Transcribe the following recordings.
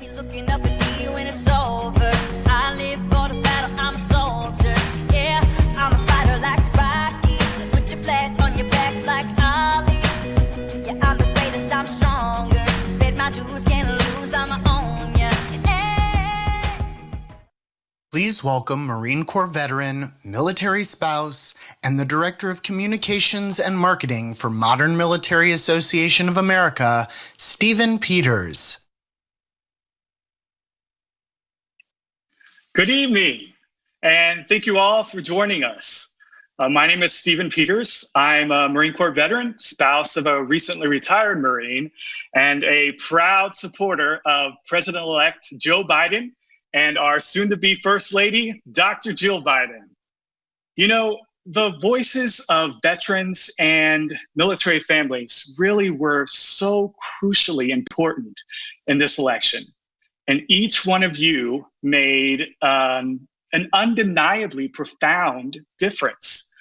You'll be looking up at me when it's over. I live for the battle, I'm a soldier. Yeah, I'm a fighter like Rocky. Put your flag on your back like Ali. Yeah, I'm the greatest, I'm stronger. Bet my dues, can't lose, I'm my own, yeah. Please welcome Marine Corps veteran, military spouse, and the Director of Communications and Marketing for Modern Military Association of America, Stephen Peters. Good evening, and thank you all for joining us. My name is Stephen Peters. I'm a Marine Corps veteran, spouse of a recently retired Marine, and a proud supporter of President-elect Joe Biden and our soon-to-be First Lady, Dr. Jill Biden. You know, the voices of veterans and military families really were so crucially important in this election. And each one of you made an undeniably profound difference.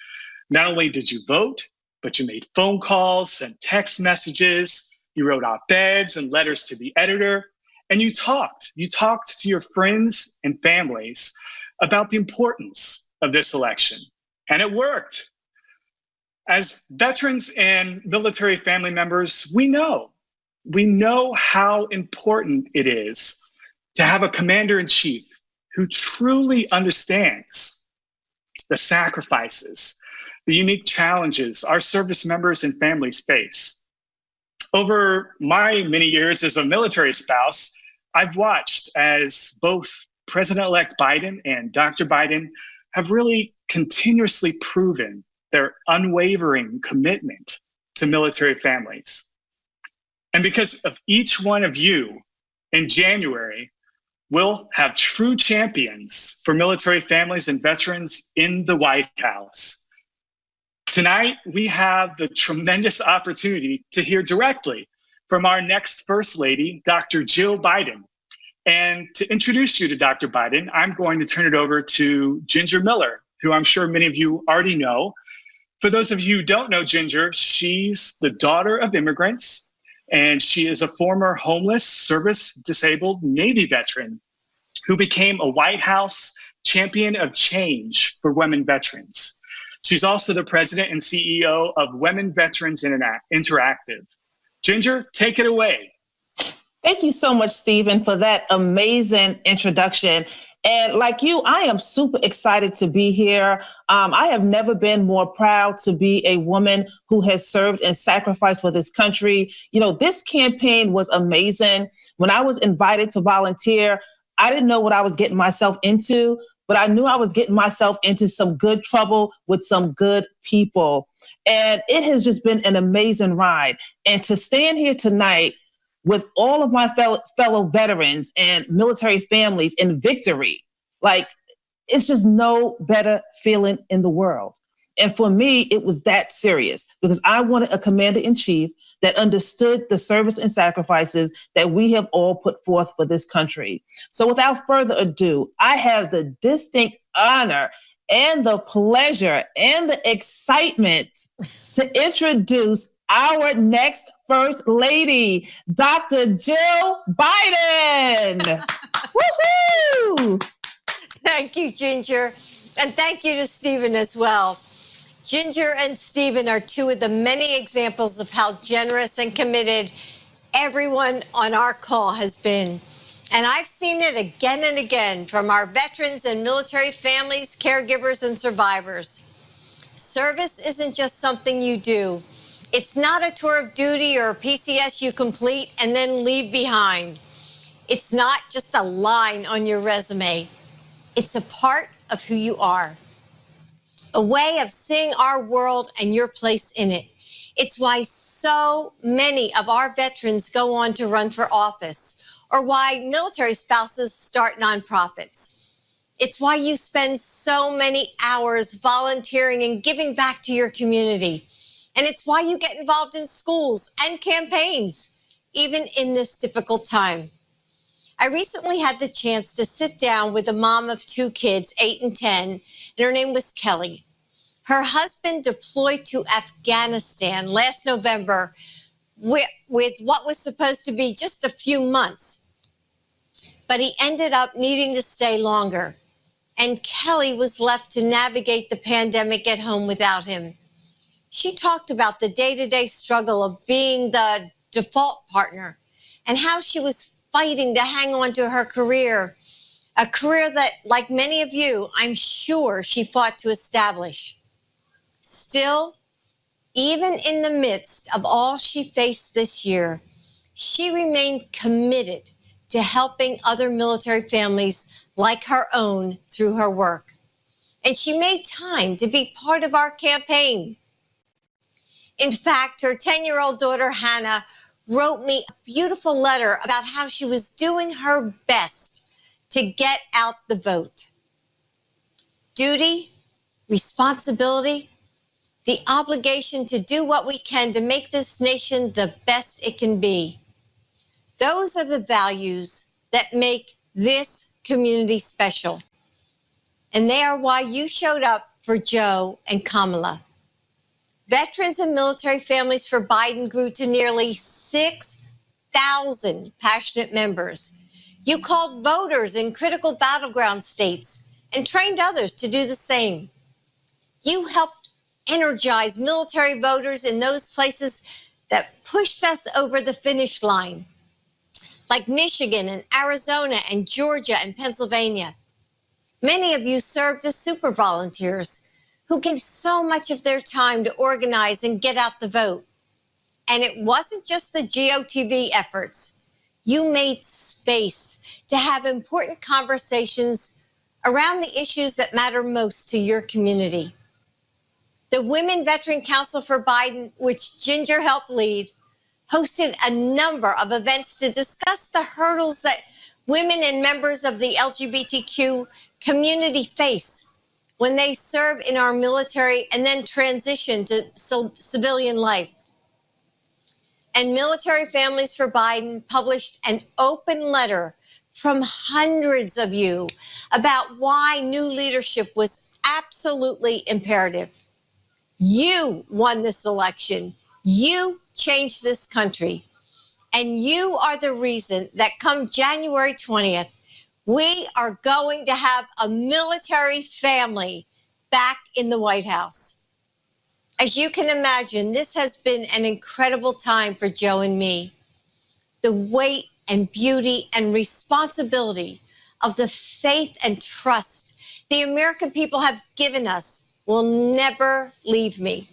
Not only did you vote, but you made phone calls and text messages, you wrote op-eds and letters to the editor, and you talked to your friends and families about the importance of this election. And it worked. As veterans and military family members, we know how important it is to have a commander-in-chief who truly understands the sacrifices, the unique challenges our service members and families face. Over my many years as a military spouse, I've watched as both President-elect Biden and Dr. Biden have really continuously proven their unwavering commitment to military families. And because of each one of you, in January, we'll have true champions for military families and veterans in the White House. Tonight, we have the tremendous opportunity to hear directly from our next First Lady, Dr. Jill Biden. And to introduce you to Dr. Biden, I'm going to turn it over to Ginger Miller, who I'm sure many of you already know. For those of you who don't know Ginger, she's the daughter of immigrants, and she is a former homeless, service-disabled Navy veteran who became a White House champion of change for women veterans. She's also the president and CEO of Women Veterans Interactive. Ginger, take it away. Thank you so much, Stephen, for that amazing introduction. And like you, I am super excited to be here. I have never been more proud to be a woman who has served and sacrificed for this country. You know, this campaign was amazing. When I was invited to volunteer, I didn't know what I was getting myself into, but I knew I was getting myself into some good trouble with some good people. And it has just been an amazing ride. And to stand here tonight with all of my fellow veterans and military families in victory, like, it's just no better feeling in the world. And for me, it was that serious because I wanted a commander-in-chief that understood the service and sacrifices that we have all put forth for this country. So without further ado, I have the distinct honor and the pleasure and the excitement to introduce our next First Lady, Dr. Jill Biden. Woohoo! Thank you, Ginger. And thank you to Stephen as well. Ginger and Stephen are two of the many examples of how generous and committed everyone on our call has been. And I've seen it again and again from our veterans and military families, caregivers, and survivors. Service isn't just something you do. It's not a tour of duty or a PCS you complete and then leave behind. It's not just a line on your resume. It's a part of who you are, a way of seeing our world and your place in it. It's why so many of our veterans go on to run for office, or why military spouses start nonprofits. It's why you spend so many hours volunteering and giving back to your community. And it's why you get involved in schools and campaigns, even in this difficult time. I recently had the chance to sit down with a mom of two kids, 8 and 10, and her name was Kelly. Her husband deployed to Afghanistan last November with what was supposed to be just a few months. but he ended up needing to stay longer. And Kelly was left to navigate the pandemic at home without him. She talked about the day-to-day struggle of being the default partner and how she was fighting to hang on to her career, a career that, like many of you, I'm sure she fought to establish. Still, even in the midst of all she faced this year, she remained committed to helping other military families like her own through her work. And she made time to be part of our campaign. In fact, her 10-year-old daughter, Hannah, wrote me a beautiful letter about how she was doing her best to get out the vote. Duty, responsibility, the obligation to do what we can to make this nation the best it can be. Those are the values that make this community special. And they are why you showed up for Joe and Kamala. Veterans and military families for Biden grew to nearly 6,000 passionate members. You called voters in critical battleground states and trained others to do the same. You helped energize military voters in those places that pushed us over the finish line, like Michigan and Arizona and Georgia and Pennsylvania. Many of you served as super volunteers who gave so much of their time to organize and get out the vote. And it wasn't just the GOTV efforts. You made space to have important conversations around the issues that matter most to your community. The Women Veteran Council for Biden, which Ginger helped lead, hosted a number of events to discuss the hurdles that women and members of the LGBTQ community face when they serve in our military and then transition to civilian life. And Military Families for Biden published an open letter from hundreds of you about why new leadership was absolutely imperative. You won this election. You changed this country. And you are the reason that come January 20th, we are going to have a military family back in the White House. As you can imagine, this has been an incredible time for Joe and me. The weight and beauty and responsibility of the faith and trust the American people have given us will never leave me.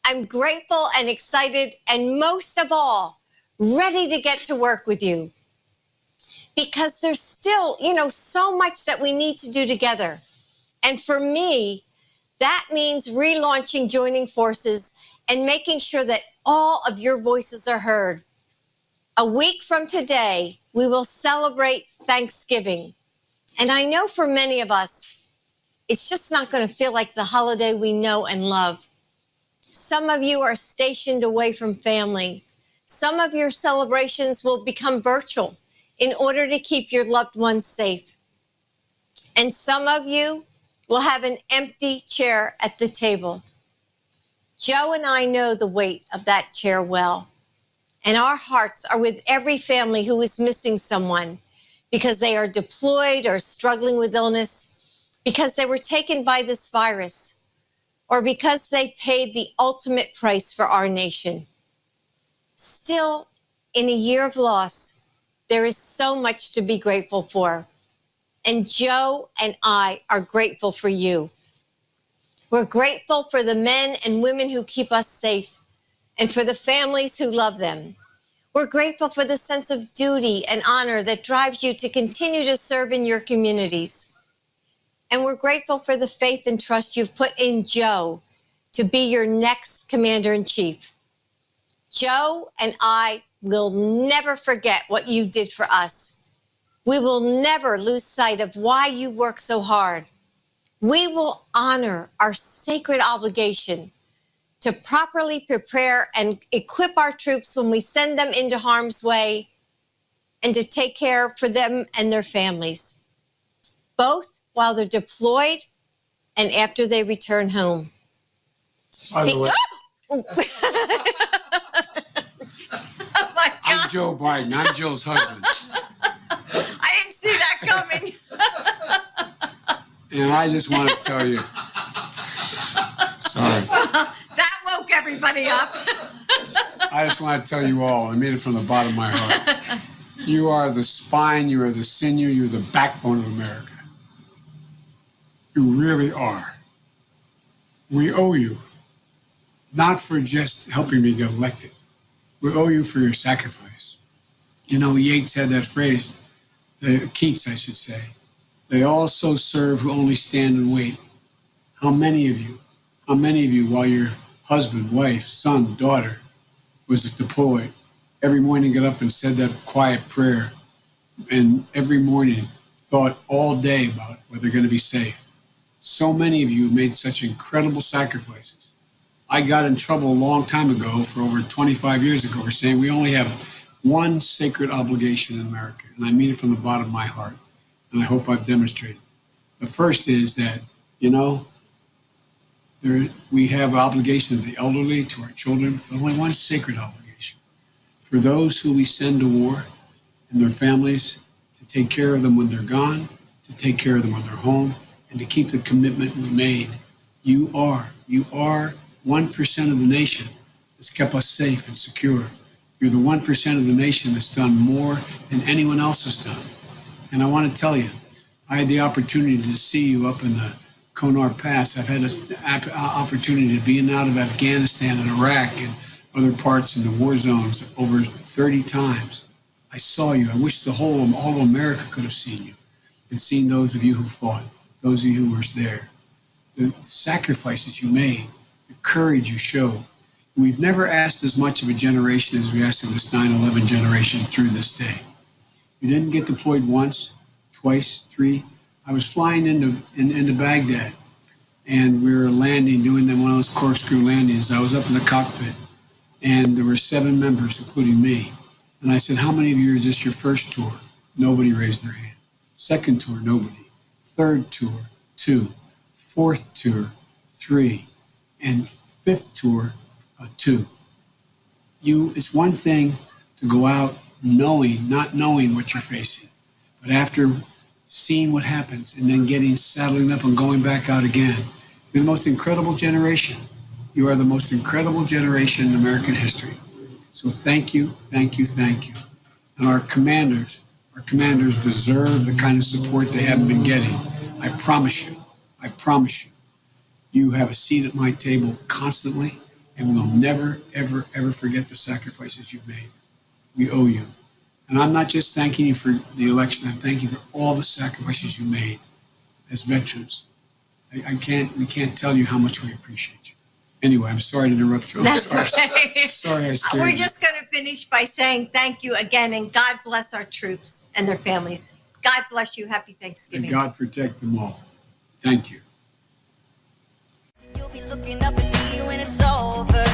I'm grateful and excited, and most of all, ready to get to work with you. Because there's still, so much that we need to do together. And for me, that means relaunching Joining Forces and making sure that all of your voices are heard. A week from today, we will celebrate Thanksgiving. And I know for many of us, it's just not going to feel like the holiday we know and love. Some of you are stationed away from family. Some of your celebrations will become virtual in order to keep your loved ones safe. And some of you will have an empty chair at the table. Joe and I know the weight of that chair well. And our hearts are with every family who is missing someone because they are deployed or struggling with illness, because they were taken by this virus, or because they paid the ultimate price for our nation. Still, in a year of loss, there is so much to be grateful for. And Joe and I are grateful for you. We're grateful for the men and women who keep us safe and for the families who love them. We're grateful for the sense of duty and honor that drives you to continue to serve in your communities. And we're grateful for the faith and trust you've put in Joe to be your next commander-in-chief. Joe and I will never forget what you did for us. We will never lose sight of why you work so hard. We will honor our sacred obligation to properly prepare and equip our troops when we send them into harm's way, and to take care for them and their families, both while they're deployed and after they return home. By the way, Oh my God. I'm Joe Biden. I'm Joe's husband. I didn't see see that coming. And I just want to tell you, sorry. That woke everybody up. I just want to tell you all, I mean it from the bottom of my heart. You are the spine, you are the sinew, you're the backbone of America. You really are. We owe you, not for just helping me get elected. We owe you for your sacrifice. You know, Yeats had that phrase, Keats, I should say. They also serve who only stand and wait. How many of you, while your husband, wife, son, daughter was deployed, every morning got up and said that quiet prayer, and every morning thought all day about whether they're going to be safe? So many of you made such incredible sacrifices. I got in trouble a long time ago, for over 25 years ago, for saying we only have one sacred obligation in America, and I mean it from the bottom of my heart, and I hope I've demonstrated. The first is that, you know, we have obligation to the elderly, to our children, but only one sacred obligation. For those who we send to war and their families, to take care of them when they're gone, to take care of them when they're home, and to keep the commitment we made. You are 1% of the nation that's kept us safe and secure. You're the 1% of the nation that's done more than anyone else has done. And I want to tell you, I had the opportunity to see you up in the Konar Pass. I've had an opportunity to be in and out of Afghanistan and Iraq and other parts in the war zones over 30 times. I saw you. I wish all of America could have seen you and seen those of you who fought, those of you who were there, the sacrifices you made, the courage you showed. We've never asked as much of a generation as we asked of this 9/11 generation through this day. You didn't get deployed once, twice, three. I was flying into Baghdad, and we were landing, doing one of those corkscrew landings. I was up in the cockpit, and there were 7 members, including me. And I said, how many of you is this your first tour? Nobody raised their hand. Second tour, nobody. Third tour, 2. Fourth tour, 3. And fifth tour, 2. It's one thing to go out not knowing what you're facing, but after seeing what happens and then saddling up and going back out again, you're the most incredible generation. You are the most incredible generation in American history. So thank you, thank you, thank you. And our commanders deserve the kind of support they haven't been getting. I promise you, you have a seat at my table constantly, and we'll never, ever, ever forget the sacrifices you've made. We owe you. And I'm not just thanking you for the election, I'm thanking you for all the sacrifices you made as veterans. We can't tell you how much we appreciate you. Anyway, I'm sorry to interrupt you. That's okay. Sorry I scared We're you. just going to finish by saying thank you again, and God bless our troops and their families. God bless you. Happy Thanksgiving. And God protect them all. Thank you. You'll be looking up at me when it's over.